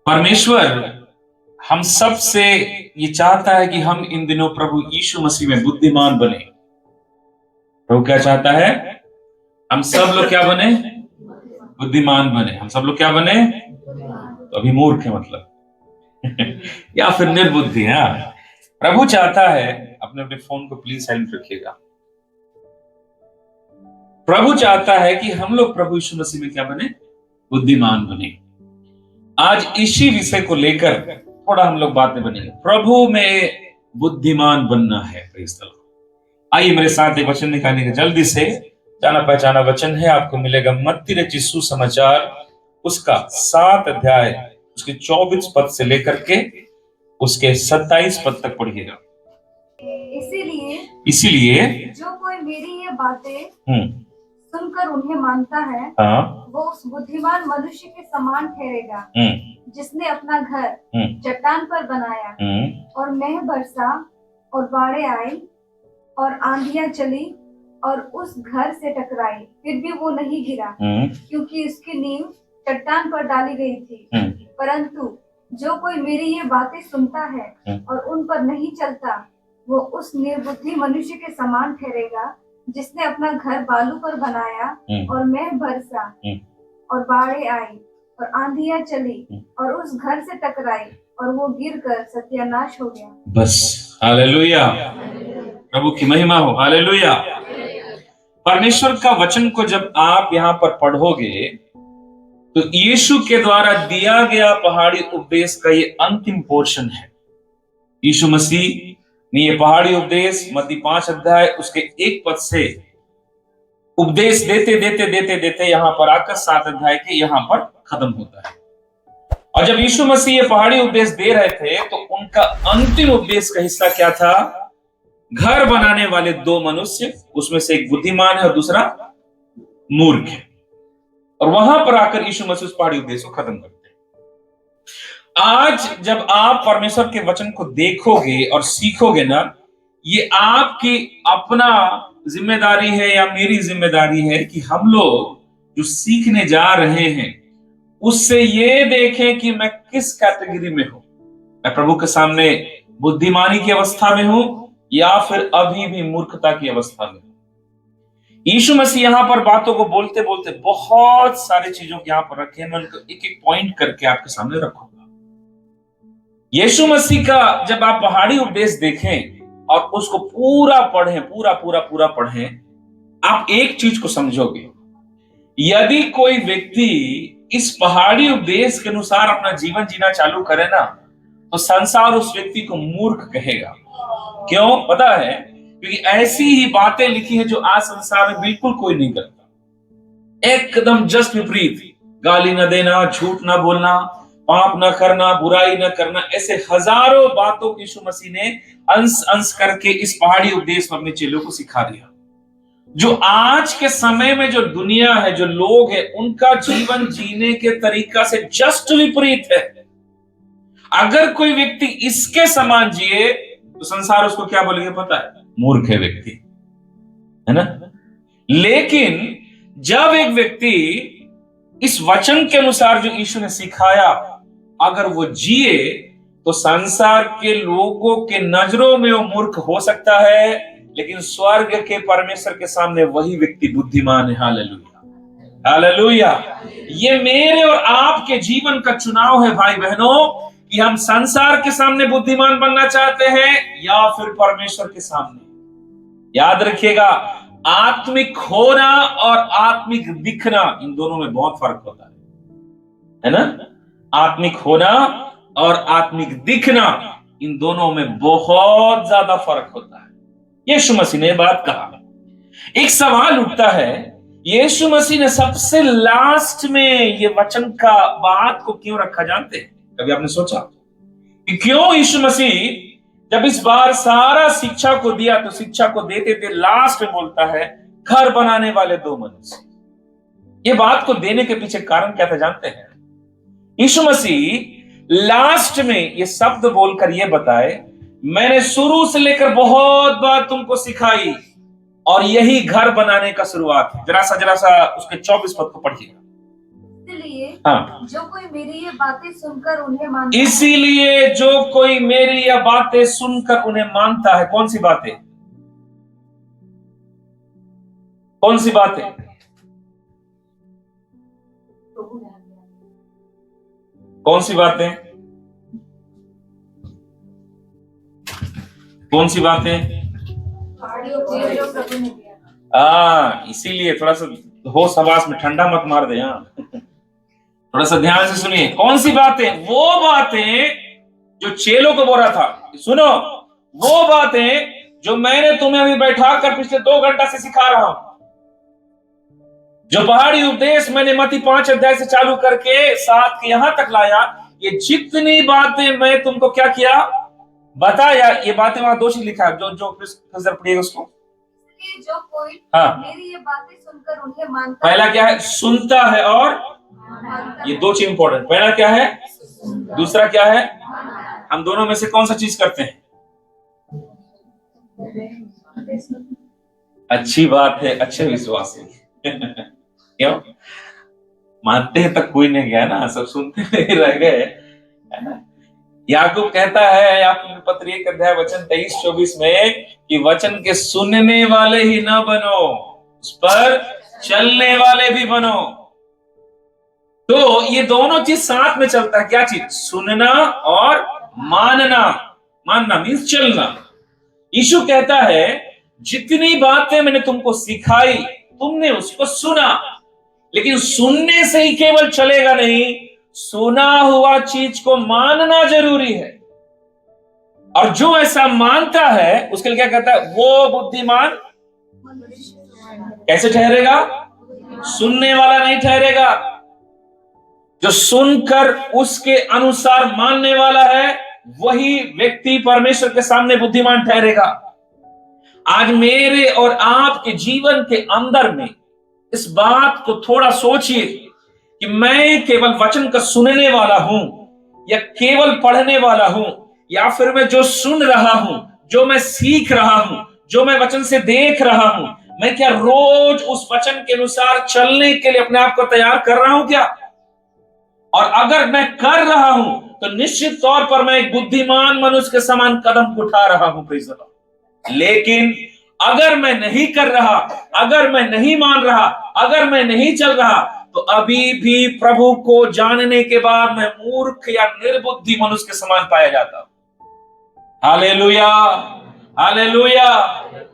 परमेश्वर हम सब से ये चाहता है कि हम इन दिनों प्रभु यीशु मसीह में बुद्धिमान बने। प्रभु क्या चाहता है? हम सब लोग क्या बने? बुद्धिमान बने। हम सब लोग क्या बने? तो अभी मूर्ख है मतलब या फिर निर्बुद्धि है। प्रभु चाहता है, अपने अपने फोन को प्लीज साइलेंट रखिएगा। प्रभु चाहता है कि हम लोग प्रभु यीशु मसीह में क्या बने? बुद्धिमान बने। आज इसी विषय को लेकर थोड़ा हम लोग बातें बनेंगे। प्रभु में बुद्धिमान बनना है। Praise the Lord. आइए मेरे साथ एक वचन निकालेंगे जल्दी से। जाना पहचाना वचन है, आपको मिलेगा मत्ती रचित सुसमाचार उसका 7 अध्याय उसके 24 पद से लेकर के उसके 27 पद तक पढ़िएगा। इसीलिए जो कोई मेरी ये बातें सुनकर उन्हें मानता है, वो उस बुद्धिमान मनुष्य के समान ठहरेगा जिसने अपना घर चट्टान पर बनाया और मेघ बरसा और बाढ़ें आई और आंधियां चली और उस घर से टकराई, फिर भी वो नहीं गिरा क्योंकि उसकी नींव चट्टान पर डाली गई थी। परंतु जो कोई मेरी ये बातें सुनता है और उन पर नहीं चलता, वो उस निर्बुद्धि मनुष्य के समान ठहरेगा जिसने अपना घर बालू पर बनाया और मेघ बरसा और बाढ़ें आई और आंधियां चली और उस घर से टकराई और वो गिरकर सत्यानाश हो गया। बस हालेलुया, प्रभु की महिमा हो। हालेलुया। परमेश्वर का वचन को जब आप यहाँ पर पढ़ोगे तो यीशु के द्वारा दिया गया पहाड़ी उपदेश का ये अंतिम पोर्शन है। यीशु मसीह ने ये पहाड़ी उपदेश मत्ती 5 अध्याय उसके 1 पद से उपदेश देते देते देते देते यहां पर आकर 7 अध्याय के यहां पर खत्म होता है। और जब यीशु मसीह ये पहाड़ी उपदेश दे रहे थे तो उनका अंतिम उपदेश का हिस्सा क्या था? घर बनाने वाले 2 मनुष्य, उसमें से एक बुद्धिमान है और दूसरा मूर्ख है। और वहां पर आकर यीशु मसीह उस पहाड़ी उपदेश को खत्म करते हैं। आज जब आप परमेश्वर के वचन को देखोगे और सीखोगे ना, ये आपकी अपना जिम्मेदारी है या मेरी जिम्मेदारी है कि हम लोग जो सीखने जा रहे हैं उससे ये देखें कि मैं किस कैटेगरी में हूं। मैं प्रभु के सामने बुद्धिमानी की अवस्था में हूं या फिर अभी भी मूर्खता की अवस्था में हूं। यीशु मसीह यहां पर बातों को बोलते बोलते बहुत सारी चीजों को यहां पर रखे हैं। मैं उनको एक एक पॉइंट करके आपके सामने रखूंगा। यीशु मसीह का जब आप पहाड़ी उपदेश देखें और उसको पूरा पढ़ें, पूरा पढ़ें, आप एक चीज को समझोगे। यदि कोई व्यक्ति इस पहाड़ी उपदेश के अनुसार अपना जीवन जीना चालू करे ना, तो संसार उस व्यक्ति को मूर्ख कहेगा। क्यों? पता है, क्योंकि ऐसी ही बातें लिखी है जो आज संसार में बिल्कुल कोई नहीं करता। एकदम जस्ट विपरीत। गाली न देना, झूठ न बोलना, पाप न करना, बुराई न करना, ऐसे हजारों बातों की यीशु मसीह ने अंश अंश करके इस पहाड़ी उपदेश में अपने चेलों को सिखा दिया। जो आज के समय में जो दुनिया है, जो लोग हैं, उनका जीवन जीने के तरीका से जस्ट विपरीत है। अगर कोई व्यक्ति इसके समान जिए तो संसार उसको क्या बोलेंगे पता है? मूर्ख है व्यक्ति, है ना। लेकिन जब एक व्यक्ति इस वचन के अनुसार जो यीशु ने सिखाया अगर वो जिए तो संसार के लोगों के नजरों में वो मूर्ख हो सकता है, लेकिन स्वर्ग के परमेश्वर के सामने वही व्यक्ति बुद्धिमान है। Hallelujah, hallelujah. ये मेरे और आपके जीवन का चुनाव है भाई बहनों, कि हम संसार के सामने बुद्धिमान बनना चाहते हैं या फिर परमेश्वर के सामने। याद रखिएगा, आत्मिक होना और आत्मिक दिखना, इन दोनों में बहुत फर्क होता है ना। आत्मिक होना और आत्मिक दिखना, इन दोनों में बहुत ज्यादा फर्क होता है। यीशु मसीह ने बात कहा। एक सवाल उठता है, यीशु मसीह ने सबसे लास्ट में ये वचन का बात को क्यों रखा? जानते हैं? कभी आपने सोचा कि क्यों यीशु मसीह जब इस बार सारा शिक्षा को दिया तो शिक्षा को देते थे लास्ट में बोलता है घर बनाने वाले 2 मनुष्य। ये बात को देने के पीछे कारण क्या था जानते हैं? यीशु मसीह लास्ट में ये शब्द बोलकर ये बताए, मैंने शुरू से लेकर बहुत बार तुमको सिखाई और यही घर बनाने का शुरुआत है। जरा सा उसके 24 पद को पढ़िएगा। इसीलिए हाँ, जो कोई मेरी ये बातें सुनकर उन्हें मानता है, इसीलिए जो कोई मेरी यह बातें सुनकर उन्हें मानता है। कौन सी बातें? कौन सी बातें? कौन सी बातें? कौन सी बातें? इसीलिए थोड़ा सा होश हवास में ठंडा मत मार दे। थोड़ा सा ध्यान से सुनिए। कौन सी बातें? वो बातें जो चेलों को बोल रहा था। सुनो, वो बातें जो मैंने तुम्हें अभी बैठा कर पिछले 2 घंटा से सिखा रहा हूं, जो पहाड़ी उपदेश मैंने मत्ती 5 अध्याय से चालू करके 7 के यहां तक लाया, ये जितनी बातें मैं तुमको क्या किया, बताया। ये बातें वहां 2 चीज लिखा है, जो पढ़िएगा उसको। जो कोई मेरी ये बातें सुनकर उन्हें मानता है। पहला क्या है? सुनता है। और ये 2 चीज इंपॉर्टेंट। पहला क्या है? दूसरा क्या है? हम दोनों में से कौन सा चीज करते हैं? अच्छी बात है, अच्छे विश्वास है। क्यों? मानते हैं तक कोई नहीं गया ना, सब सुनते नहीं रह गए। याकूब कहता है याकूब की पत्री 1 अध्याय वचन 23-24 में कि वचन के सुनने वाले ही न बनो, उस पर चलने वाले भी बनो। तो ये दोनों चीज साथ में चलता है। क्या चीज? सुनना और मानना। मानना मीन्स चलना। यीशु कहता है जितनी बातें मैंने तुमको सिखाई, तुमने उसको सुना, लेकिन सुनने से ही केवल चलेगा नहीं, सुना हुआ चीज को मानना जरूरी है। और जो ऐसा मानता है उसके लिए क्या कहता है? वो बुद्धिमान कैसे ठहरेगा? सुनने वाला नहीं ठहरेगा। जो सुनकर उसके अनुसार मानने वाला है, वही व्यक्ति परमेश्वर के सामने बुद्धिमान ठहरेगा। आज मेरे और आपके जीवन के अंदर में इस बात को थोड़ा सोचिए कि मैं केवल वचन का सुनने वाला हूं, या केवल पढ़ने वाला हूं, या फिर मैं जो सुन रहा हूं, जो मैं सीख रहा हूं, जो मैं वचन से देख रहा हूं, मैं क्या रोज उस वचन के अनुसार चलने के लिए अपने आप को तैयार कर रहा हूं क्या? और अगर मैं कर रहा हूं तो निश्चित तौर पर मैं एक बुद्धिमान मनुष्य के समान कदम उठा रहा हूं। Praise the Lord. लेकिन अगर मैं नहीं कर रहा, अगर मैं नहीं मान रहा, अगर मैं नहीं चल रहा, तो अभी भी प्रभु को जानने के बाद मैं मूर्ख या निर्बुद्धि मनुष्य के समान पाया जाता हूं। Hallelujah, hallelujah.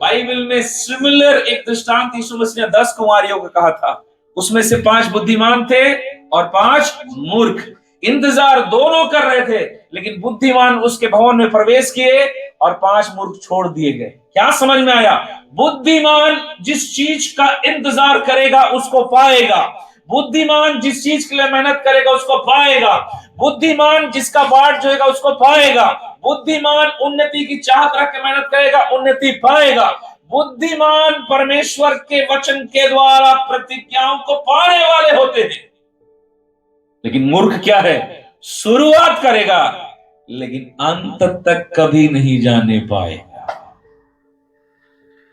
बाइबल में सिमिलर एक दृष्टांत यीशु मसीह ने 10 कुंवारियों को कहा था। उसमें से 5 बुद्धिमान थे और 5 मूर्ख। इंतजार दोनों कर रहे थे, लेकिन बुद्धिमान उसके भवन में प्रवेश किए और 5 मूर्ख छोड़ दिए गए। क्या समझ में आया? बुद्धिमान जिस चीज का इंतजार करेगा उसको पाएगा। बुद्धिमान जिस चीज के लिए मेहनत करेगा उसको पाएगा। बुद्धिमान जिसका बाट जोएगा उसको पाएगा। बुद्धिमान उन्नति की चाहत रख के मेहनत करेगा, उन्नति पाएगा। बुद्धिमान परमेश्वर के वचन के द्वारा प्रतिज्ञाओं को पाने वाले होते हैं। लेकिन मूर्ख क्या है? शुरुआत करेगा लेकिन अंत तक कभी नहीं जाने पाएगा।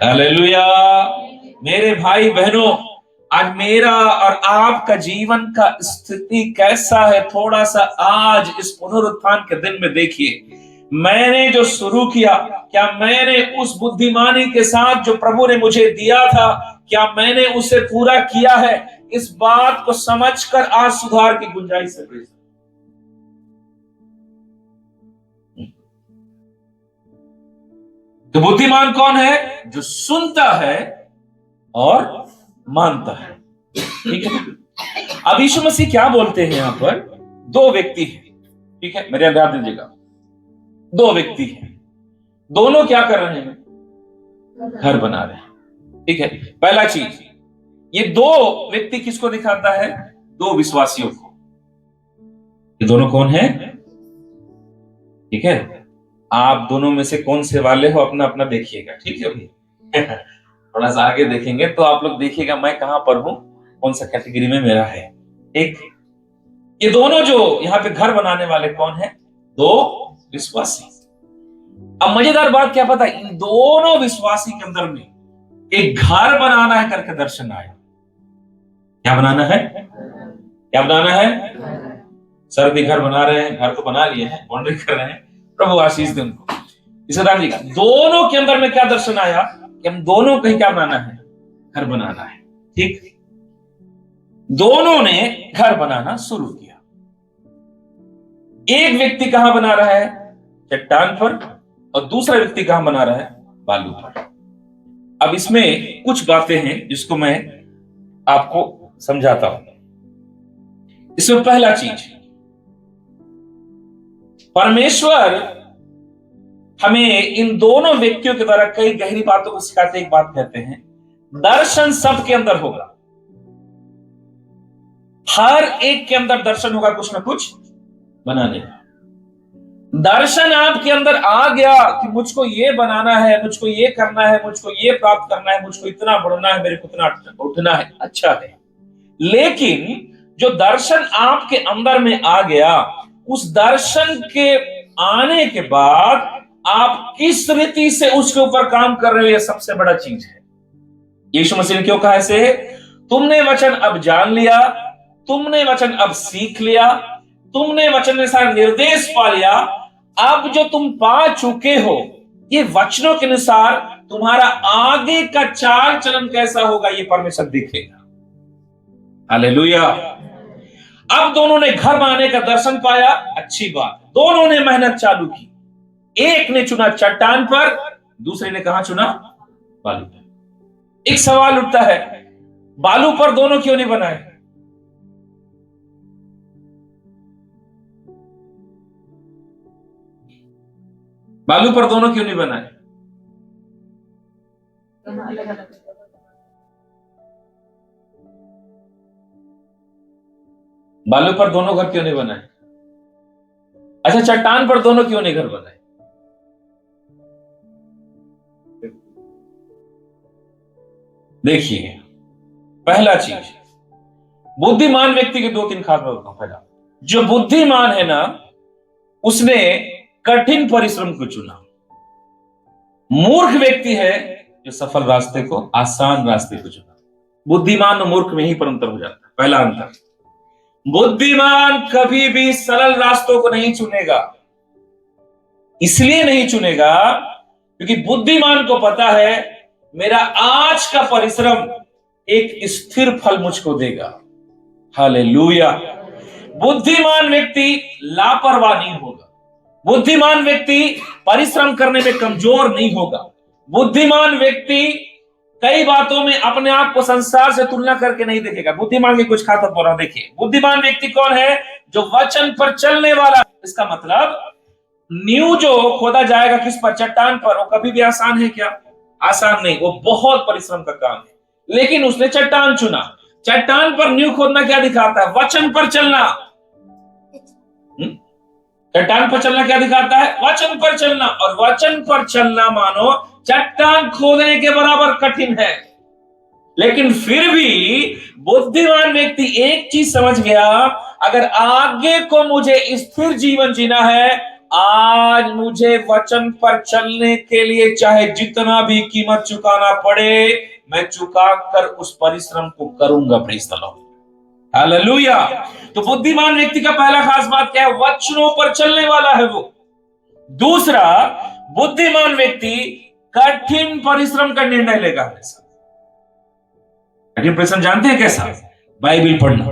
हालेलुया। मेरे भाई बहनों, आज मेरा और आपका जीवन का स्थिति कैसा है, थोड़ा सा आज इस पुनरुत्थान के दिन में देखिए। मैंने जो शुरू किया, क्या मैंने उस बुद्धिमानी के साथ जो प्रभु ने मुझे दिया था, क्या मैंने उसे पूरा किया है? इस बात को समझकर आज सुधार की गुंजाइश है। तो बुद्धिमान कौन है? जो सुनता है और मानता है। ठीक है। अब यीशु मसीह क्या बोलते हैं यहां पर? 2 व्यक्ति हैं। ठीक है, मेरे ध्यान दीजिएगा। 2 व्यक्ति हैं, दोनों क्या कर रहे हैं? घर बना रहे हैं। ठीक है। पहला चीज, ये 2 व्यक्ति किसको दिखाता है? 2 विश्वासियों को। ये दोनों कौन है? ठीक है, आप दोनों में से कौन से वाले हो अपना अपना देखिएगा। ठीक है भाई। थोड़ा सा आगे देखेंगे तो आप लोग देखिएगा मैं कहां पर हूं, कौन सा कैटेगरी में मेरा है। एक ये दोनों जो यहां पे घर बनाने वाले कौन है? 2 विश्वासी। अब मजेदार बात क्या पता, इन दोनों विश्वासी के अंदर में एक घर बनाना है करके दर्शन आया। क्या बनाना है? क्या बनाना है? सर भी घर बना रहे हैं, घर तो बना लिए हैं, बाउंड्री कर रहे हैं, प्रभु आशीष दे उनको। इसदार जी का दोनों के अंदर में क्या दर्शन आया कि हम दोनों कहीं क्या बनाना है? घर बनाना है। ठीक, दोनों ने घर बनाना शुरू किया। एक व्यक्ति कहां बना रहा है? चट्टान पर, और दूसरा व्यक्ति कहां बना रहा है? बालू पर। अब इसमें कुछ बातें हैं जिसको मैं आपको समझाता हूं। इसमें पहला चीज, परमेश्वर हमें इन दोनों व्यक्तियों के द्वारा कई गहरी बातों को सिखाते। एक बात कहते हैं, दर्शन सबके अंदर होगा, हर एक के अंदर दर्शन होगा, कुछ ना कुछ बनाने का। दर्शन आपके अंदर आ गया कि मुझको ये बनाना है, मुझको ये करना है, मुझको ये प्राप्त करना है, मुझको इतना बढ़ना है, मेरे को इतना उठना है, अच्छा है। लेकिन जो दर्शन आपके अंदर में आ गया, उस दर्शन के आने के बाद आप किस रीति से उसके ऊपर काम कर रहे हो, यह सबसे बड़ा चीज है। यीशु मसीह ने क्यों कहा ऐसे? तुमने वचन अब जान लिया, तुमने वचन अब सीख लिया, तुमने वचन में सारा निर्देश पा लिया, अब जो तुम पा चुके हो, ये वचनों के अनुसार तुम्हारा आगे का चाल चलन कैसा होगा, ये परमेश्वर दिखेगा। हालेलुया। अब दोनों ने घर बनाने का दर्शन पाया, अच्छी बात। दोनों ने मेहनत चालू की। एक ने चुना चट्टान पर, दूसरे ने कहां चुना? बालू पर। एक सवाल उठता है, बालू पर दोनों क्यों नहीं बनाए? बालू पर दोनों क्यों नहीं बनाए? बालू पर दोनों घर क्यों नहीं बनाए? अच्छा, चट्टान पर दोनों क्यों नहीं घर बनाए? देखिए, पहला चीज, बुद्धिमान व्यक्ति के दो तीन खास बात बताऊं। पहला, जो बुद्धिमान है ना, उसने कठिन परिश्रम को चुना। मूर्ख व्यक्ति है जो सफल रास्ते को, आसान रास्ते को चुना। बुद्धिमान और मूर्ख में ही पर अंतर हो जाता है। पहला अंतर, बुद्धिमान कभी भी सरल रास्तों को नहीं चुनेगा। इसलिए नहीं चुनेगा क्योंकि बुद्धिमान को पता है मेरा आज का परिश्रम एक स्थिर फल मुझको देगा। हालेलुया। बुद्धिमान व्यक्ति लापरवाह नहीं होगा। बुद्धिमान व्यक्ति परिश्रम करने में कमजोर नहीं होगा। बुद्धिमान व्यक्ति कई बातों में अपने आप को संसार से तुलना करके नहीं देखेगा। बुद्धिमान की कुछ खास बात देखिए, बुद्धिमान व्यक्ति कौन है? जो वचन पर चलने वाला। इसका मतलब नींव जो खोदा जाएगा किस पर? चट्टान पर। वो कभी भी आसान है क्या? आसान नहीं, वो बहुत परिश्रम का काम है। लेकिन उसने चट्टान चुना। चट्टान पर नींव खोदना क्या दिखाता है? वचन पर चलना। चट्टान पर चलना क्या दिखाता है? वचन पर चलना। और वचन पर चलना मानो चट्टान खोदने के बराबर कठिन है। लेकिन फिर भी बुद्धिमान व्यक्ति एक चीज समझ गया, अगर आगे को मुझे स्थिर जीवन जीना है, आज मुझे वचन पर चलने के लिए चाहे जितना भी कीमत चुकाना पड़े, मैं चुका कर उस परिश्रम को करूंगा। Praise the Lord. हालेलुया। तो बुद्धिमान व्यक्ति का पहला खास बात क्या है? वचनों पर चलने वाला है वो। दूसरा, बुद्धिमान व्यक्ति कठिन परिश्रम का निर्णय लेगा हमेशा। कठिन परिश्रम जानते हैं कैसा? बाइबल पढ़ना,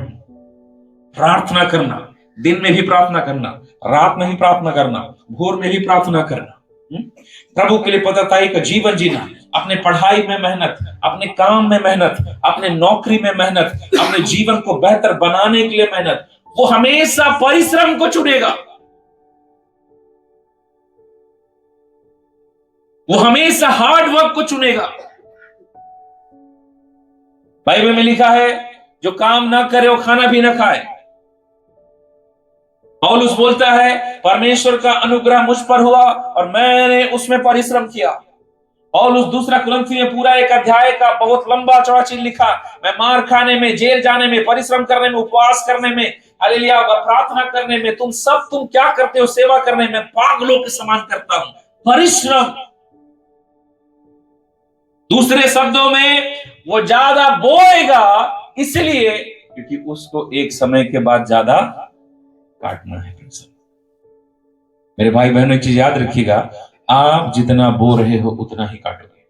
प्रार्थना करना, दिन में भी प्रार्थना करना, रात में भी प्रार्थना करना, भोर में भी प्रार्थना करना, प्रभु के लिए पवित्रताई का जीवन जीना, अपने पढ़ाई में मेहनत, अपने काम में मेहनत, अपने नौकरी में मेहनत, अपने जीवन को बेहतर बनाने के लिए मेहनत। वो हमेशा परिश्रम को चुनेगा। वो हमेशा हार्ड वर्क को चुनेगा। बाइबल में लिखा है, जो काम ना करे वो खाना भी ना खाए। पौलुस बोलता है, परमेश्वर का अनुग्रह मुझ पर हुआ और मैंने उसमें परिश्रम किया। पौलुस दूसरा कुरिन्थी में पूरा एक अध्याय का बहुत लंबा चौड़ा चीज लिखा, मैं मार खाने में, जेल जाने में, परिश्रम करने में, उपवास करने में, हालेलुया, प्रार्थना करने में, तुम क्या करते हो? सेवा करने में पागलों के समान करता हूं। परिश्रम। दूसरे शब्दों में, वो ज्यादा बोएगा, इसलिए क्योंकि उसको एक समय के बाद ज्यादा काटना है। मेरे भाई बहनों, एक चीज याद रखिएगा, आप जितना बो रहे हो उतना ही काटोगे,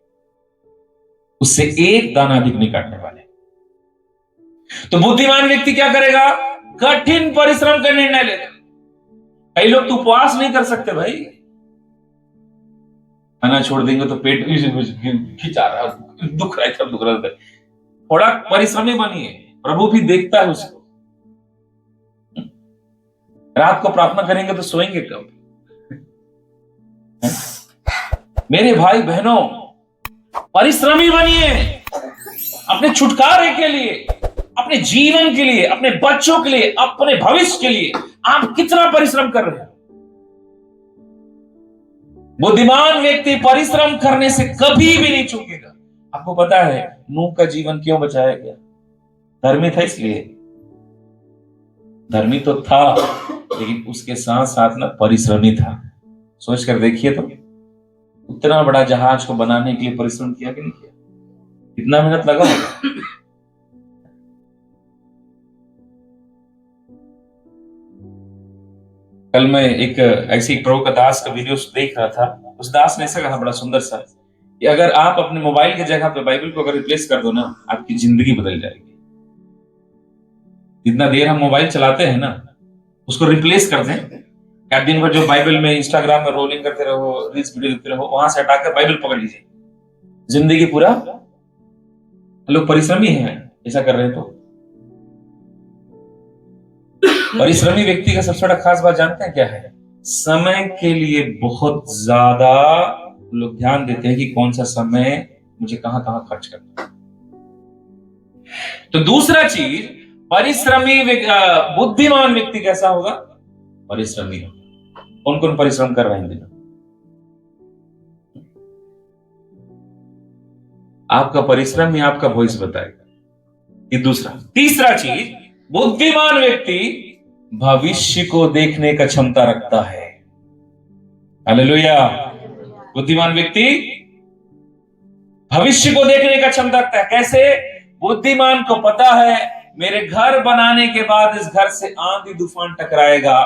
उससे एक दाना अधिक नहीं काटने वाले। तो बुद्धिमान व्यक्ति क्या करेगा? कठिन परिश्रम का निर्णय लेगा। कई लोग तो उपवास नहीं कर सकते भाई, खाना छोड़ देंगे तो पेट खिंचा रहा, दुख रहा है, सब दुख रहा है। थोड़ा परिश्रमी बनिए, प्रभु भी देखता है उसको। रात को प्रार्थना करेंगे तो सोएंगे कब? मेरे भाई बहनों, परिश्रमी बनिए अपने छुटकारे के लिए, अपने जीवन के लिए, अपने बच्चों के लिए, अपने भविष्य के लिए। आप कितना परिश्रम कर रहे हैं? बुद्धिमान व्यक्ति परिश्रम करने से कभी भी नहीं चूकेगा। आपको पता है नूह का जीवन क्यों बचाया गया? धर्मी था इसलिए। धर्मी तो था, लेकिन उसके साथ साथ ना परिश्रमी था। सोच कर देखिए तो, उतना बड़ा जहाज को बनाने के लिए परिश्रम किया कि नहीं किया? कितना मेहनत लगा होगा। कल मैं एक ऐसी प्रभु का दास का वीडियो देख रहा था। उस दास ने ऐसा कहा, बड़ा सुंदर सा, कि अगर आप अपने मोबाइल की जगह पे बाइबल को अगर रिप्लेस कर दो ना, आपकी जिंदगी बदल जाएगी। जितना देर हम मोबाइल चलाते हैं ना, उसको रिप्लेस कर दें। क्या दिन भर जो बाइबल में, इंस्टाग्राम में रोलिंग करते रहो, रील्स वीडियो देखते रहो, वहां से हटाकर बाइबल पकड़ लीजिए, जिंदगी पूरा। लोग परिश्रमी हैं ऐसा कर रहे हैं। तो परिश्रमी व्यक्ति का सबसे बड़ा खास बात जानते हैं क्या है? समय के लिए बहुत ज्यादा लोग ध्यान देते हैं कि कौन सा समय मुझे कहां कहां खर्च करना है। तो दूसरा चीज, परिश्रमी बुद्धिमान व्यक्ति कैसा होगा? परिश्रमी होगा। कौन कौन परिश्रम कर रहे हैं दिन? आपका परिश्रम ही आपका भविष्य बताएगा। ये दूसरा। तीसरा चीज, बुद्धिमान व्यक्ति भविष्य को देखने का क्षमता रखता है। हालेलुया। बुद्धिमान व्यक्ति भविष्य को देखने का क्षमता रखता है। कैसे? बुद्धिमान को पता है मेरे घर बनाने के बाद इस घर से आंधी तूफान टकराएगा,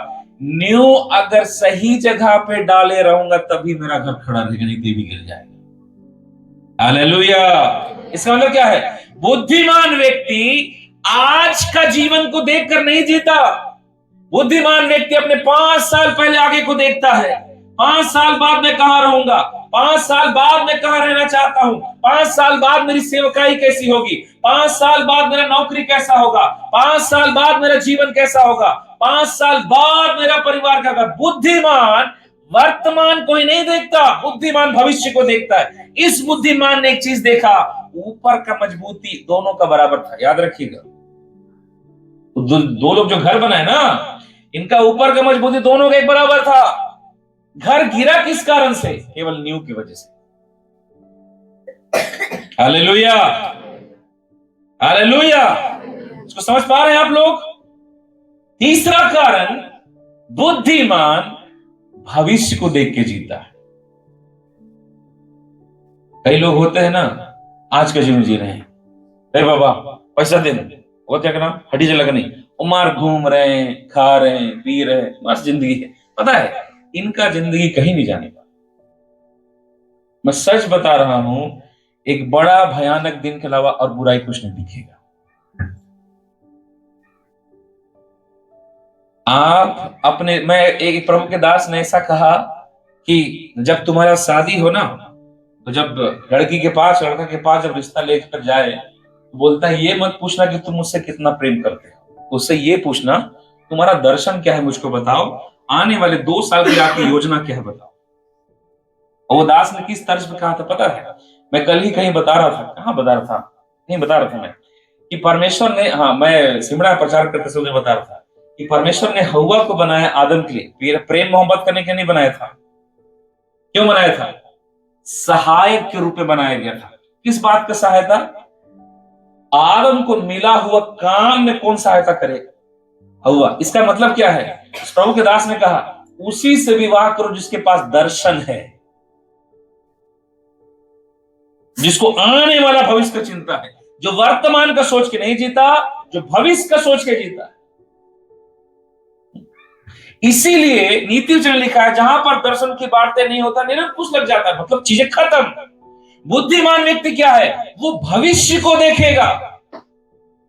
न्यू अगर सही जगह पे डाले रहूंगा तभी मेरा घर खड़ा रहेगा, नहीं तो भी गिर जाएगा। हालेलुया। इसका मतलब क्या है? बुद्धिमान व्यक्ति आज का जीवन को देखकर नहीं जीता। बुद्धिमान व्यक्ति अपने 5 साल पहले आगे को देखता है। 5 साल बाद मैं कहां रहूंगा, 5 साल बाद मैं कहां रहना चाहता हूं, 5 साल बाद मेरी सेवकाई कैसी होगी, 5 साल बाद मेरा नौकरी कैसा होगा, 5 साल बाद मेरा जीवन कैसा होगा, 5 साल बाद मेरा परिवार क्या होगा। बुद्धिमान वर्तमान को ही नहीं देखता, बुद्धिमान भविष्य को देखता है। इस बुद्धिमान ने एक चीज देखा, ऊपर का मजबूती दोनों का बराबर था। याद रखिएगा, दो लोग जो घर बनाए ना, इनका ऊपर का मजबूती दोनों का एक बराबर था। घर गिरा किस कारण से? केवल नींव की वजह से। Hallelujah, hallelujah. इसको समझ पा रहे हैं आप लोग? तीसरा कारण, बुद्धिमान भविष्य को देख के जीता है। कई लोग होते हैं ना, आज का जीवन जी रहे हैं, अरे बाबा पैसा दे, वो क्या करना, हड्डी जगह नहीं, उमार घूम रहे हैं, खा रहे हैं, पी रहे हैं, बस जिंदगी है। पता है इनका जिंदगी कहीं नहीं जाने वाला। मैं सच बता रहा हूं, एक बड़ा भयानक दिन के अलावा और बुराई कुछ नहीं दिखेगा। आप अपने, मैं एक प्रभु के दास ने ऐसा कहा कि जब तुम्हारा शादी हो ना, तो जब लड़की के पास, लड़का के पास जब रिश्ता लेकर जाए, तो बोलता है ये मत पूछना कि तुम मुझसे कितना प्रेम करते हो, उससे ये पूछना तुम्हारा दर्शन क्या है, मुझको बताओ, आने वाले 2 साल की आपकी योजना क्या है बताओ। और वो दास ने किस तर्ज पे कहा था पता है? मैं कल ही कहीं बता रहा था, कहां बता रहा था, कहीं बता रहा था मैं, कि परमेश्वर ने, हाँ मैं सिमरा प्रचार करते समय बता रहा था कि परमेश्वर ने हव्वा को बनाया आदम के लिए, प्रेम मोहब्बत करने के लिए नहीं बनाया था। क्यों बनाया था? सहायक के रूप में बनाया गया था। किस बात का सहायता? आदम को मिला हुआ काम में कौन सहायता करेगा? हव्वा। इसका मतलब क्या है? प्रभु के दास ने कहा उसी से विवाह करो जिसके पास दर्शन है, जिसको आने वाला भविष्य का चिंता है। जो वर्तमान का सोच के नहीं जीता, जो भविष्य का सोच के जीता। इसीलिए नीति वचन लिखा है, जहां पर दर्शन की बातें नहीं होता निरंकुश लग जाता है, मतलब चीजें खत्म। बुद्धिमान व्यक्ति क्या है, वो भविष्य को देखेगा।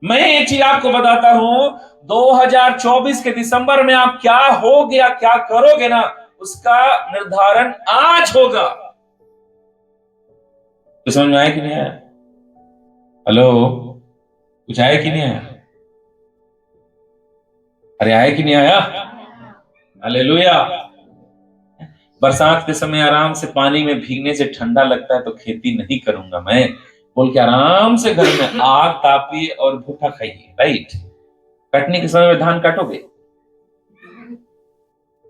मैं एक चीज आपको बताता हूं, 2024 के दिसंबर में आप क्या होगे या क्या करोगे ना, उसका निर्धारण आज होगा। तो समझ में आया कि नहीं आया? हेलो, कुछ आया कि नहीं आया? अरे आया कि नहीं आया? हालेलुया। बरसात के समय आराम से पानी में भीगने से ठंडा लगता है तो खेती नहीं करूंगा मैं, बोल के आराम से घर में आग तापिए और भूखा खाइए, राइट? कटने के समय में धान काटोगे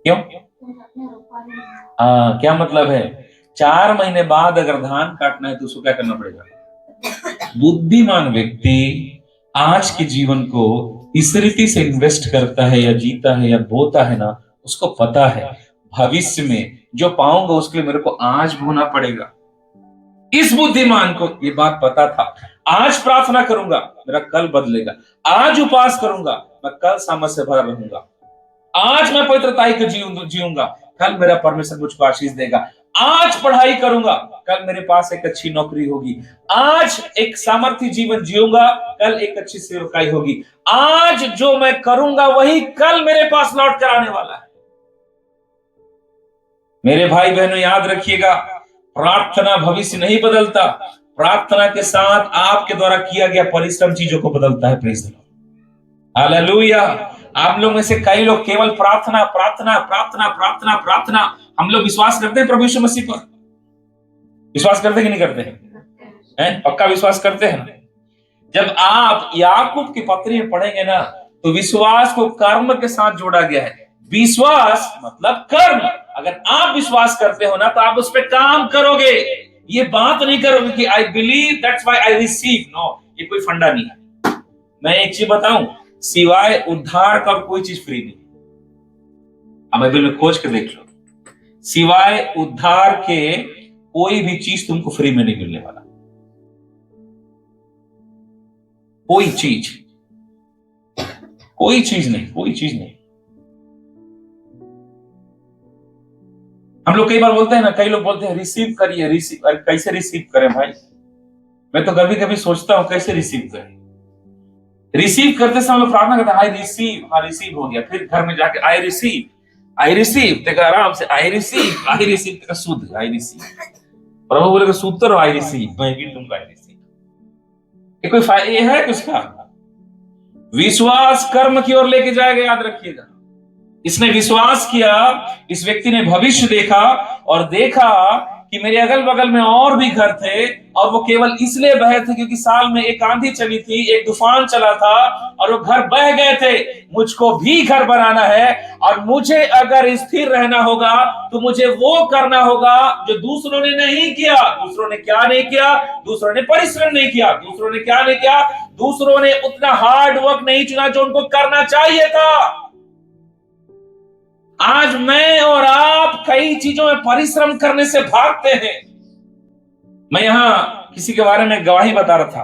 क्यों? क्या मतलब है? 4 महीने बाद अगर धान काटना है तो उसको क्या करना पड़ेगा? बुद्धिमान व्यक्ति आज के जीवन को इस रीति से इन्वेस्ट करता है या जीता है या बोता है ना, उसको पता है भविष्य में जो पाऊंगा उसके लिए मेरे को आज बोना पड़ेगा। इस बुद्धिमान को ये बात पता था, आज प्रार्थना करूंगा मेरा कल बदलेगा, आज उपवास करूंगा मैं कल सामर्थ से भरा रहूंगा, आज मैं पवित्रता को जीऊंगा कल मेरा परमेश्वर मुझको आशीष देगा, आज पढ़ाई करूंगा कल मेरे पास एक अच्छी नौकरी होगी, आज एक सामर्थ्य जीवन जीऊंगा कल एक अच्छी सेवकाई होगी, आज जो मैं करूंगा वही कल मेरे पास लौट कर आने वाला है। मेरे भाई बहनों याद रखिएगा, प्रार्थना भविष्य नहीं बदलता, प्रार्थना के साथ आपके द्वारा किया गया परिश्रम चीजों को बदलता है। Praise the Lord, hallelujah. आप लोग में से कई लोग केवल प्रार्थना प्रार्थना प्रार्थना प्रार्थना प्रार्थना, हम लोग विश्वास करते हैं प्रभु यीशु मसीह पर? विश्वास करते कि नहीं करते हैं? पक्का विश्वास करते हैं। जब आप याकूब की पत्री में पढ़ेंगे ना, तो विश्वास को कर्म के साथ जोड़ा गया है। विश्वास मतलब कर्म। अगर आप विश्वास करते हो ना तो आप उस पर काम करोगे। ये बात नहीं करोगे कि I believe that's why I receive, no, ये कोई फंडा नहीं है। मैं एक चीज बताऊं, सिवाय उद्धार का कोई चीज फ्री नहीं। अब बाइबल में खोज के देख लो, सिवाय उद्धार के कोई भी चीज तुमको फ्री में नहीं मिलने वाला। कोई चीज नहीं, कोई चीज नहीं। हम लोग कई बार बोलते हैं ना, कई लोग बोलते हैं रिसीव करिए, रिसीव, कैसे रिसीव करें भाई? मैं तो कभी कभी सोचता हूं कैसे रिसीव करें। रिसीव करते समय लोग प्रार्थना करते हैं आई रिसीव, हाँ रिसीव हो गया, फिर घर में जाके आई रिसीव तेरा आराम से आई रिसीव तेरा शुद्ध आई रिसीव। प्रभु बोलेगा सूत्र रहो आई रिसीव, मैं भी दूंगा आई रिसीव। ये कोई फायदा ये है उसका? विश्वास कर्म की ओर लेके जाएगा, याद रखिएगा। इसने विश्वास किया, इस व्यक्ति ने भविष्य देखा और देखा कि मेरे अगल बगल में और भी घर थे, और वो केवल इसलिए बहे थे क्योंकि साल में एक आंधी चली थी, एक तूफान चला था और वो घर बह गए थे। मुझको भी घर बनाना है और मुझे अगर स्थिर रहना होगा तो मुझे वो करना होगा जो दूसरों ने नहीं किया। दूसरों ने क्या नहीं किया? दूसरों ने परिश्रम नहीं किया। दूसरों ने क्या नहीं किया? दूसरों ने उतना हार्ड वर्क नहीं चुना जो उनको करना चाहिए था। आज मैं और आप कई चीजों में परिश्रम करने से भागते हैं। मैं यहां किसी के बारे में गवाही बता रहा था।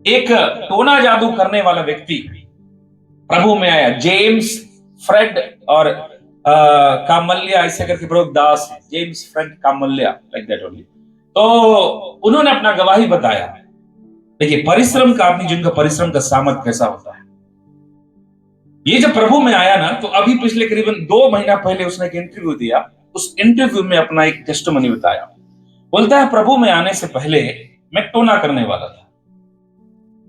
एक टोना जादू करने वाला व्यक्ति प्रभु में आया, जेम्स फ्रेड और कामल्या, ऐसे करके Prabhu Das, James Fred Kamalya, like that only. तो उन्होंने अपना गवाही बताया। देखिए परिश्रम का, अपनी जिनका परिश्रम का सामर्थ कैसा होता है। ये जब प्रभु में आया ना, तो अभी पिछले करीबन 2 महीना पहले उसने एक इंटरव्यू दिया। उस इंटरव्यू में अपना एक टेस्टिमनी बताया। बोलता है प्रभु में आने से पहले मैं टोना करने वाला था।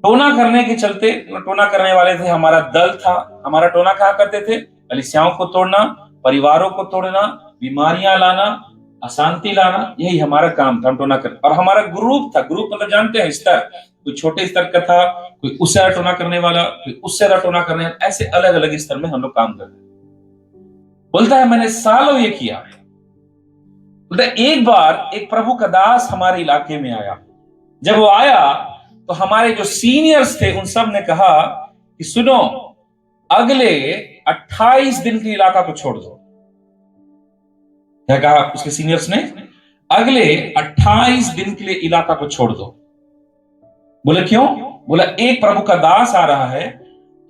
टोना करने के चलते, टोना करने वाले थे, हमारा दल था। हमारा टोना कहा करते थे, कलीसियाओं को तोड़ना, परिवारों को तोड़ना, बीमारियां लाना, अशांति लाना, यही हमारा काम था। हम टोना कर, और हमारा ग्रुप था। ग्रुप मतलब जानते हैं स्तर, कोई छोटे स्तर का था, कोई उससे ज्यादा टोना करने वाला, कोई उससे ज्यादा टोना करने वाला, ऐसे अलग अलग स्तर में हम लोग काम करते। बोलता है मैंने सालों ये किया। बोलता है एक बार एक प्रभु का दास हमारे इलाके में आया। जब वो आया तो हमारे जो सीनियर्स थे उन सब ने कहा कि सुनो, अगले 28 दिन के इलाका को छोड़ दो। क्या कहा उसके सीनियर्स ने? अगले 28 दिन के लिए इलाका को छोड़ दो। बोले क्यों? बोला एक प्रभु का दास आ रहा है,